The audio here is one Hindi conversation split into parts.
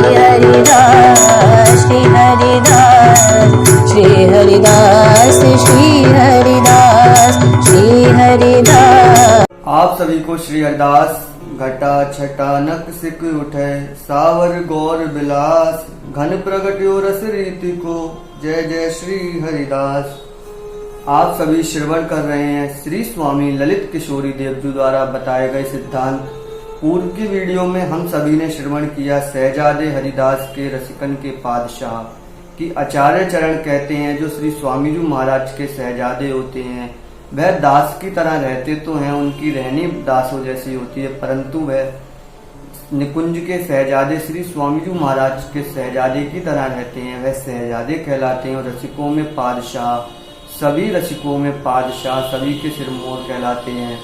हरिदास श्री हरिदास श्री हरिदास श्री हरिदास श्री हरिदास। आप सभी को श्री हरिदास। घटा छटा नक सिक उठे सावर गौर बिलास, घन प्रगट्यो रस रीति को जय जय श्री हरिदास। आप सभी श्रवण कर रहे हैं श्री स्वामी ललित किशोरी देवजू द्वारा बताए गए सिद्धांत। पूर्व की वीडियो में हम सभी ने श्रवण किया शहजादे हरिदास के रसिकन के पादशाह की आचार्य चरण कहते हैं जो श्री स्वामी जी महाराज के शहजादे होते हैं। वह दास की तरह रहते तो हैं, उनकी रहनी दासों जैसी होती है, परंतु वह निकुंज के शहजादे श्री स्वामी जी महाराज के शहजादे की तरह रहते हैं। वह शहजादे कहलाते हैं और रसिकों में पादशाह, सभी रसिकों में पादशाह, सभी के सिरमौर कहलाते हैं।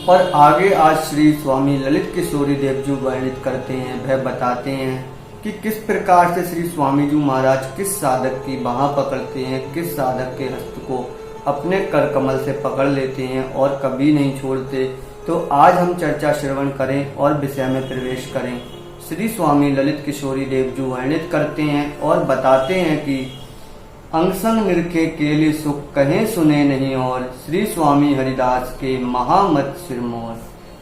और आगे आज श्री स्वामी ललित किशोरी देवजू वर्णित करते हैं। वह बताते हैं कि किस प्रकार से श्री स्वामी जी महाराज किस साधक की बाह पकड़ते हैं, किस साधक के हस्त को अपने कर कमल से पकड़ लेते हैं और कभी नहीं छोड़ते। तो आज हम चर्चा श्रवण करें और विषय में प्रवेश करें। श्री स्वामी ललित किशोरी देवजू वर्णित करते हैं और बताते हैं कि अंगसंग निरखे केली सुख कहें सुने नहीं और श्री स्वामी हरिदास के महामत सिरमौर।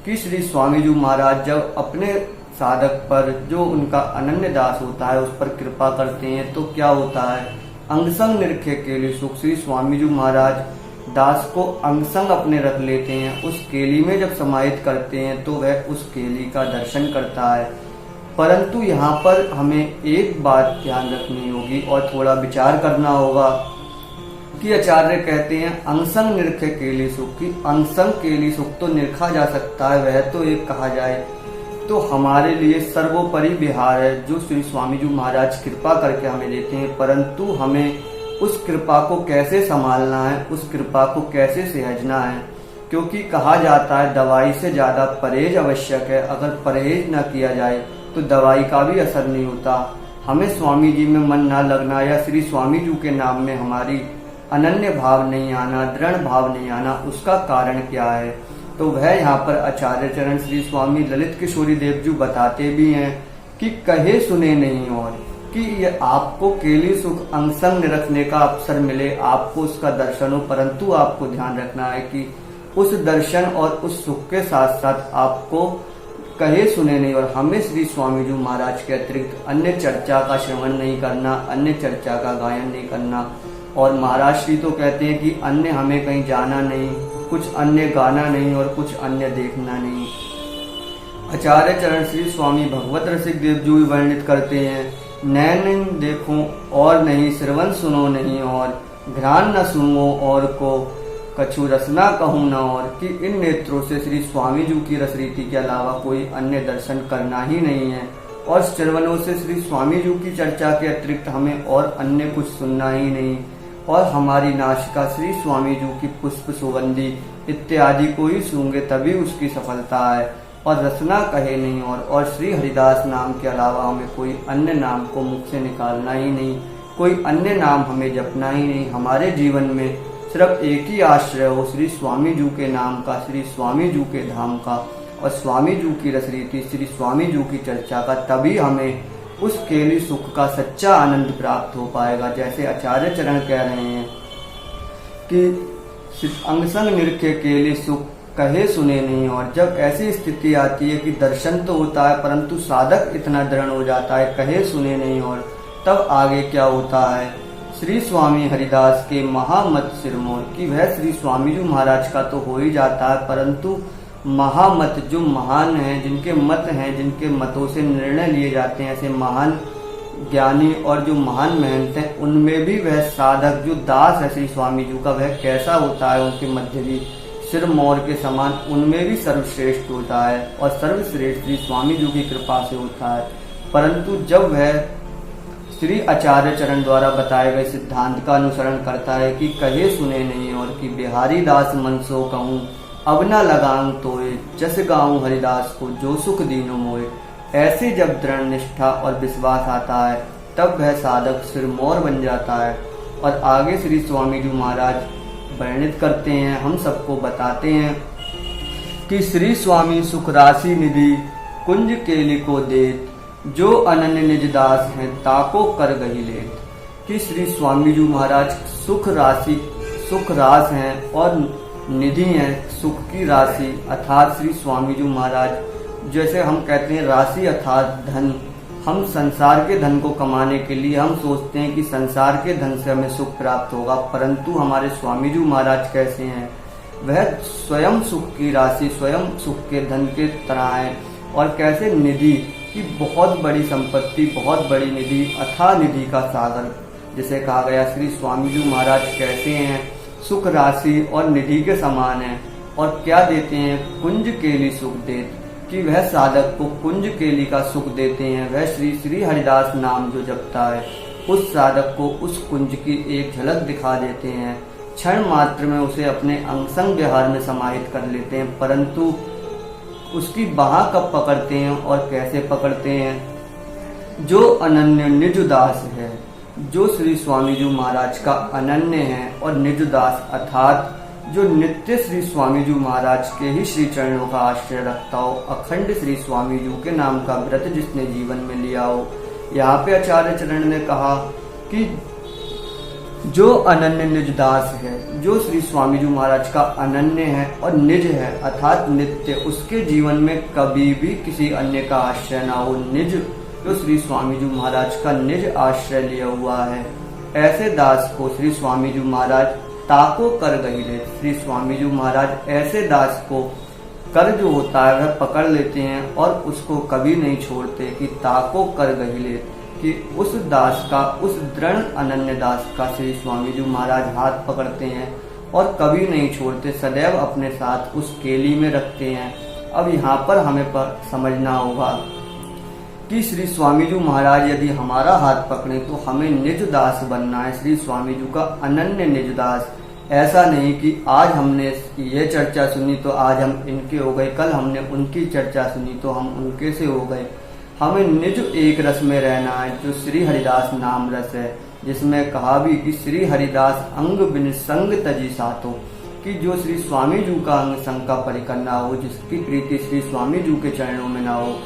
कि श्री स्वामी जी महाराज जब अपने साधक पर जो उनका अनन्य दास होता है उस पर कृपा करते हैं तो क्या होता है, अंगसंग निरखे केली सुख। श्री स्वामी जी महाराज दास को अंगसंग अपने रख लेते हैं, उस केली में जब समाहित करते हैं तो वह उस केली का दर्शन करता है। परंतु यहाँ पर हमें एक बात ध्यान रखनी होगी और थोड़ा विचार करना होगा कि आचार्य कहते हैं अंगसंग निरखे केली सुख। की अंगसंग केली सुख तो निरखा जा सकता है, वह तो एक कहा जाए तो हमारे लिए सर्वोपरि विहार है जो श्री स्वामी जी महाराज कृपा करके हमें देते हैं। परंतु हमें उस कृपा को कैसे संभालना है, उस कृपा को कैसे सहेजना है, क्योंकि कहा जाता है दवाई से ज्यादा परहेज आवश्यक है। अगर परहेज न किया जाए तो दवाई का भी असर नहीं होता। हमें स्वामी जी में मन न लगना या श्री स्वामी जी के नाम में हमारी अनन्य भाव नहीं आना, दृढ़ भाव नहीं आना, उसका कारण क्या है। तो वह यहाँ पर आचार्य चरण श्री स्वामी ललित किशोरी देवजू बताते भी हैं कि कहे सुने नहीं और कि ये आपको केली सुख अंगसंग रखने का अवसर मिले, आपको उसका दर्शन हो, परंतु आपको ध्यान रखना है कि उस दर्शन और उस सुख के साथ साथ आपको कहे सुने नहीं और हमें श्री स्वामी जी महाराज के अतिरिक्त अन्य चर्चा का श्रवण नहीं करना, अन्य चर्चा का गायन नहीं करना। और महाराज श्री तो कहते हैं कि अन्य हमें कहीं जाना नहीं, कुछ अन्य गाना नहीं और कुछ अन्य देखना नहीं। आचार्य चरण श्री स्वामी भगवत रसिक देवजू वर्णित करते हैं, नैन देखो और नहीं, श्रवण सुनो नहीं और घ्राण न सुनो और को कछु रसना कहूँ न और। कि इन नेत्रों से श्री स्वामी जी की रस रीति के अलावा कोई अन्य दर्शन करना ही नहीं है और श्रवणों से श्री स्वामी जी की चर्चा के अतिरिक्त हमें और अन्य कुछ सुनना ही नहीं। और हमारी नासिका श्री स्वामी जी की पुष्प सुगंधी इत्यादि को ही सूंघे तभी उसकी सफलता है। और रसना कहे नहीं और श्री हरिदास नाम के अलावा हमें कोई अन्य नाम को मुख से निकालना ही नहीं, कोई अन्य नाम हमें जपना ही नहीं। हमारे जीवन में सिर्फ एक ही आश्रय हो श्री स्वामी जी के नाम का, श्री स्वामी जी के धाम का और स्वामी जी की रस रीति, श्री स्वामी जी की चर्चा का। तभी हमें उस केली सुख का सच्चा आनंद प्राप्त हो पाएगा। जैसे आचार्य चरण कह रहे हैं कि अंगसंग निरखे केली सुख कहे सुने नहीं और जब ऐसी स्थिति आती है कि दर्शन तो होता है परंतु साधक इतना दृढ़ हो जाता है, कहे सुने नहीं और तब आगे क्या होता है, श्री स्वामी हरिदास के महामत सिरमौर। की वह श्री स्वामी जी महाराज का तो हो ही जाता है, परंतु महामत जो महान हैं, जिनके मत हैं, जिनके मतों से निर्णय लिए जाते हैं, ऐसे महान ज्ञानी और जो महान महंत हैं, उनमें भी वह साधक जो दास है श्री स्वामी जी का, वह कैसा होता है, उनके मध्य भी सिरमौर के समान उनमें भी सर्वश्रेष्ठ होता है और सर्वश्रेष्ठ श्री स्वामी जी की कृपा से होता है। परंतु जब वह श्री आचार्य चरण द्वारा बताए गए सिद्धांत का अनुसरण करता है कि कहे सुने नहीं और कि बिहारी दास मन सो कहूँ अब न लगाऊं तोए, जस गाऊं हरिदास को जो सुख दीनो मोए। ऐसे जब दृढ़ निष्ठा और विश्वास आता है तब वह साधक सिरमौर बन जाता है। और आगे श्री स्वामी जी महाराज वर्णित करते हैं, हम सबको बताते हैं कि श्री स्वामी सुख राशि निधि कुंज केली को देत, जो अनन्य निज दास हैं ताको कर गही लेत। कि श्री स्वामी जी महाराज सुख रास हैं और निधि हैं, सुख की राशि अर्थात श्री स्वामी जी महाराज जैसे हम कहते हैं राशि अर्थात धन। हम संसार के धन को कमाने के लिए हम सोचते हैं कि संसार के धन से हमें सुख प्राप्त होगा, परंतु हमारे स्वामी जी महाराज कैसे हैं, वह स्वयं सुख की राशि, स्वयं सुख के धन के तरह है। और कैसे निधि की बहुत बड़ी संपत्ति, बहुत बड़ी निधि, अथाह निधि का सागर जिसे कहा गया, श्री स्वामी जी महाराज कैसे हैं, सुख राशि और निधि के समान है। और क्या देते हैं, कुंज केली सुख देत। कि वह साधक को कुंज केली का सुख देते हैं। वह श्री श्री हरिदास नाम जो जपता है उस साधक को उस कुंज की एक झलक दिखा देते हैं, क्षण मात्र में उसे अपने अंगसंग विहार में समाहित कर लेते हैं। परंतु उसकी बाह कब पकड़ते हैं और कैसे पकड़ते हैं, जो अनन्य निज दास है, जो श्री स्वामी जी महाराज का अनन्य है और निज दास अर्थात जो नित्य श्री स्वामी जी महाराज के ही श्री चरणों का आश्रय रखता हो, अखंड श्री स्वामी जी के नाम का व्रत जिसने जीवन में लिया हो। यहाँ पे आचार्य चरण ने कहा कि जो अनन्य निज दास है, जो श्री स्वामी जी महाराज का अनन्य है और निज है अर्थात नित्य, उसके जीवन में कभी भी किसी अन्य का आश्रय ना हो। निज जो श्री स्वामी जी महाराज का निज आश्रय लिया हुआ है, ऐसे दास को श्री स्वामी जी महाराज ताको कर गही ले। श्री स्वामी जी महाराज ऐसे दास को कर जो होता है वह पकड़ लेते हैं और उसको कभी नहीं छोड़ते। कि ताको कर गही ले, कि उस दास का, उस दृढ़ अनन्य दास का श्री स्वामी जी महाराज हाथ पकड़ते हैं और कभी नहीं छोड़ते, सदैव अपने साथ उस केली में रखते हैं। अब यहाँ पर हमें समझना होगा कि श्री स्वामी जी महाराज यदि हमारा हाथ पकड़े तो हमें निज दास बनना है, श्री स्वामी जी का अनन्य निज दास। ऐसा नहीं कि आज हमने ये चर्चा सुनी तो आज हम इनके हो गए, कल हमने उनकी चर्चा सुनी तो हम उनके से हो गए। हमें निज एक रस में रहना है, जो श्री हरिदास नाम रस है, जिसमें कहा भी कि श्री हरिदास अंग बिन संग तजी सातो। कि जो श्री स्वामी जी का अंग संग का परिकर ना हो, जिसकी प्रीति श्री स्वामी जी के चरणों में ना हो,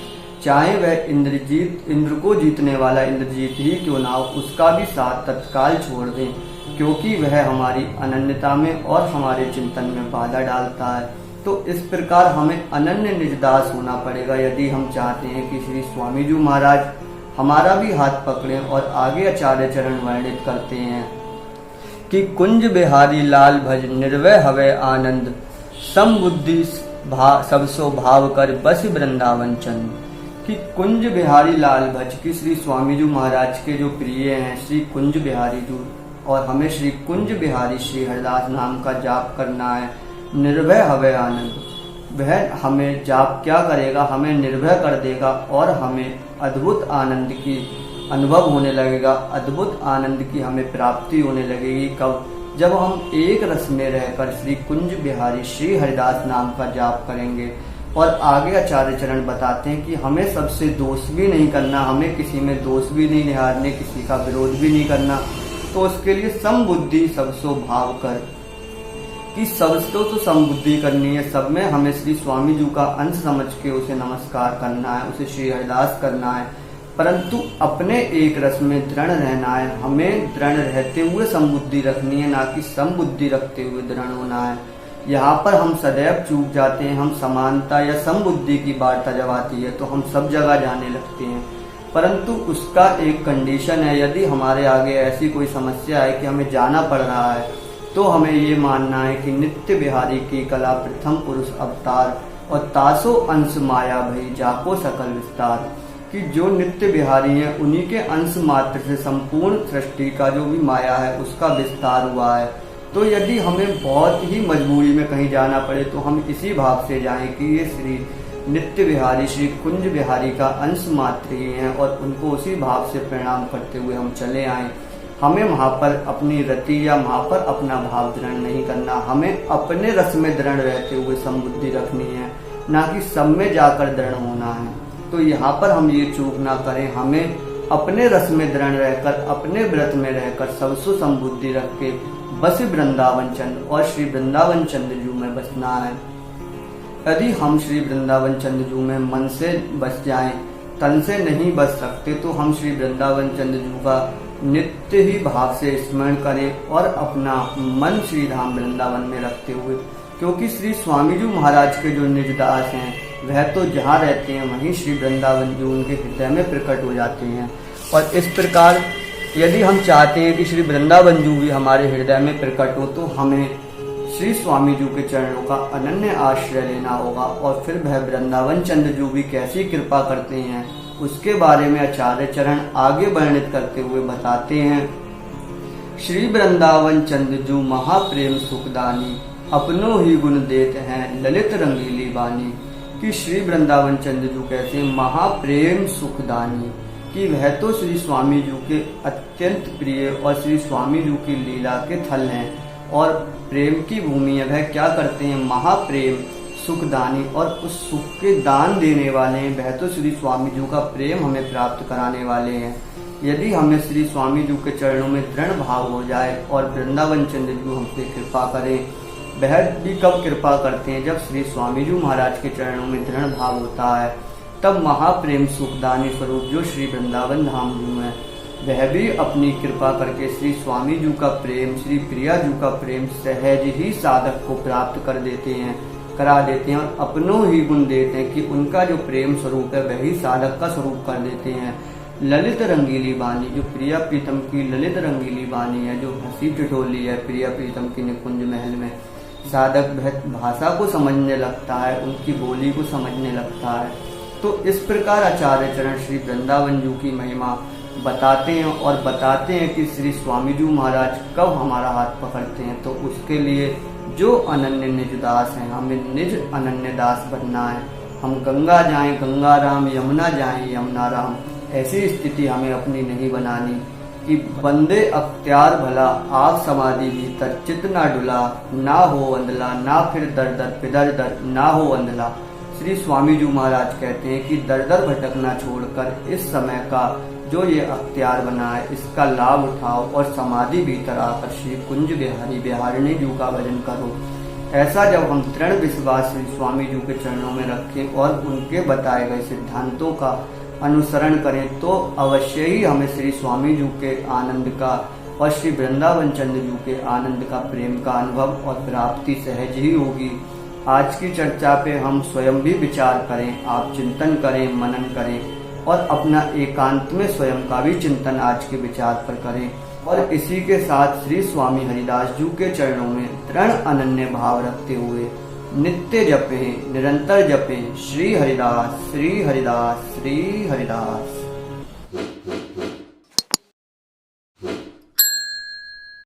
चाहे वह इंद्र को जीतने वाला इंद्रजीत ही क्यों ना हो, उसका भी साथ तत्काल छोड़ दें, क्योंकि वह हमारी अनन्यता में और हमारे चिंतन में बाधा डालता है। तो इस प्रकार हमें अनन्य निजदास होना पड़ेगा यदि हम चाहते हैं कि श्री स्वामी जी महाराज हमारा भी हाथ पकड़ें। और आगे आचार्य चरण वर्णित करते हैं कि कुंज बिहारी लाल भज निर्वय हवे आनंद, सम बुद्धि सबसो भाव कर बस वृंदावन चंद। कि कुंज बिहारी लाल भज, की श्री स्वामी जी महाराज के जो प्रिय हैं श्री कुंज बिहारी जी, और हमें श्री कुंज बिहारी श्री हरिदास नाम का जाप करना है। निर्भय हवे आनंद, वह हमें जाप क्या करेगा, हमें निर्भय कर देगा और हमें अद्भुत आनंद की अनुभव होने लगेगा, अद्भुत आनंद की हमें प्राप्ति होने लगेगी। कब, जब हम एक रस में रहकर श्री कुंज बिहारी श्री हरिदास नाम का जाप करेंगे। और आगे आचार्य चरण बताते हैं कि हमें सबसे दोष भी नहीं करना, हमें किसी में दोष भी नहीं निहारने, किसी का विरोध भी नहीं करना। तो उसके लिए समबुद्धि सबसो भाव कर, कि सबसो तो समबुद्धि करनी है, सब में हमें श्री स्वामी जी का अंश समझ के उसे नमस्कार करना है, उसे श्री हरिदास करना है, परंतु अपने एक रस में दृढ़ रहना है। हमें दृढ़ रहते हुए समबुद्धि रखनी है, ना कि समबुद्धि रखते हुए दृढ़ होना है। यहाँ पर हम सदैव चूक जाते हैं। हम समानता या समबुद्धि की वार्ता जब आती है तो हम सब जगह जाने लगते हैं, परंतु उसका एक कंडीशन है। यदि हमारे आगे ऐसी कोई समस्या है कि हमें जाना पड़ रहा है, तो हमें ये मानना है कि नित्य बिहारी की कला प्रथम पुरुष अवतार, और तासो अंश माया भई जाको सकल विस्तार। कि जो नित्य बिहारी हैं उन्हीं के अंश मात्र से संपूर्ण सृष्टि का जो भी माया है उसका विस्तार हुआ है। तो यदि हमें बहुत ही मजबूरी में कहीं जाना पड़े तो हम इसी भाव से जाएं कि ये श्री नित्य बिहारी श्री कुंज बिहारी का अंश मात्र ही हैं, और उनको उसी भाव से प्रणाम करते हुए हम चले आएं। हमें वहाँ पर अपनी रति या वहाँ पर अपना भाव दृढ़ नहीं करना, हमें अपने रस में दृढ़ रहते हुए समबुद्धि रखनी है, ना कि सब में जाकर दृढ़ होना है। तो यहाँ पर हम ये चूक ना करें, हमें अपने रस में दृढ़ रहकर, अपने व्रत में रहकर सबसो समबुद्धि रख के बस वृंदावन चंद और श्री वृंदावन चंद्र जू में बसना है। यदि हम श्री वृंदावन चंद्र जू में मन से बस जाएं तन से नहीं बच सकते तो हम श्री वृंदावन चंद्र जू का नित्य ही भाव से स्मरण करें और अपना मन श्री धाम वृंदावन में रखते हुए, क्योंकि श्री स्वामी जी महाराज के जो निज दास हैं वह तो जहाँ रहते हैं वहीं श्री वृंदावन जी उनके हृदय में प्रकट हो जाते हैं। और इस प्रकार यदि हम चाहते हैं कि श्री वृंदावन जी भी हमारे हृदय में प्रकट हो तो हमें श्री स्वामी जी के चरणों का अनन्य आश्रय लेना होगा। और फिर वह वृंदावन चंद्र जी भी कैसी कृपा करते हैं उसके बारे में आचार्य चरण आगे वर्णित करते हुए बताते हैं। श्री वृंदावन चंद्र जू महाप्रेम सुखदानी, अपनों ही गुण देत हैं ललित रंगीली बानी। कि श्री वृंदावन चंद्र जू कैसे महाप्रेम सुखदानी, कि वह तो श्री स्वामी जी के अत्यंत प्रिय और श्री स्वामी जी की लीला के थल हैं और प्रेम की भूमि है। वह क्या करते हैं, महाप्रेम सुखदानी, और उस सुख के दान देने वाले हैं। वह तो श्री स्वामी जी का प्रेम हमें प्राप्त कराने वाले हैं। यदि हमें श्री स्वामी जी के चरणों में दृढ़ भाव हो जाए और वृंदावन चंद्र जी हम पे कृपा करें, वह भी कब कृपा करते हैं, जब श्री स्वामी जी महाराज के चरणों में दृढ़ भाव होता है, तब महाप्रेम सुखदानी स्वरूप जो श्री वृंदावन धाम जी हैं वह भी अपनी कृपा करके श्री स्वामी जी का प्रेम, श्री प्रिया जी का प्रेम सहज ही साधक को प्राप्त कर देते हैं, करा देते हैं और अपनों ही गुण देते हैं। कि उनका जो प्रेम स्वरूप है वही साधक का स्वरूप कर देते हैं। ललित रंगीली बानी, जो प्रिया प्रीतम की ललित रंगीली बानी है, जो हंसी ठिठोली है प्रिया प्रीतम की निकुंज महल में, साधक भाषा को समझने लगता है, उनकी बोली को समझने लगता है। तो इस प्रकार आचार्य चरण श्री वृंदावन जी की महिमा बताते हैं और बताते हैं कि श्री स्वामी जी महाराज कब हमारा हाथ पकड़ते हैं। तो उसके लिए जो अनन्य निज दास हैं, हमें निज अनन्य दास बनना है। हम गंगा जाएं गंगा राम, यमुना जाएं यमुना राम, ऐसी स्थिति हमें अपनी नहीं बनानी कि बंदे अख्तियार भला, आप समाधि भीतर चित ना डुला, ना हो अंधला, ना फिर दर दर पिदर दर, ना हो अंधला। श्री स्वामी जी महाराज कहते हैं कि दर दर भटकना छोड़कर इस समय का जो ये अख्तियार बना है इसका लाभ उठाओ और समाधि भीतर आकर श्री कुंज बिहारी बिहारिणी जी का भजन करो। ऐसा जब हम दृढ़ विश्वास श्री स्वामी जी के चरणों में रखें और उनके बताए गए सिद्धांतों का अनुसरण करें तो अवश्य ही हमें श्री स्वामी जी के आनंद का और श्री वृंदावन चंद्र जी के आनंद का, प्रेम का अनुभव और प्राप्ति सहज ही होगी। आज की चर्चा पे हम स्वयं भी विचार करें, आप चिंतन करें, मनन करें और अपना एकांत में स्वयं का भी चिंतन आज के विचार पर करें। और इसी के साथ श्री स्वामी हरिदास जी के चरणों में दृढ़ अनन्य भाव रखते हुए नित्य जपें, निरंतर जपें श्री हरिदास श्री हरिदास श्री हरिदास।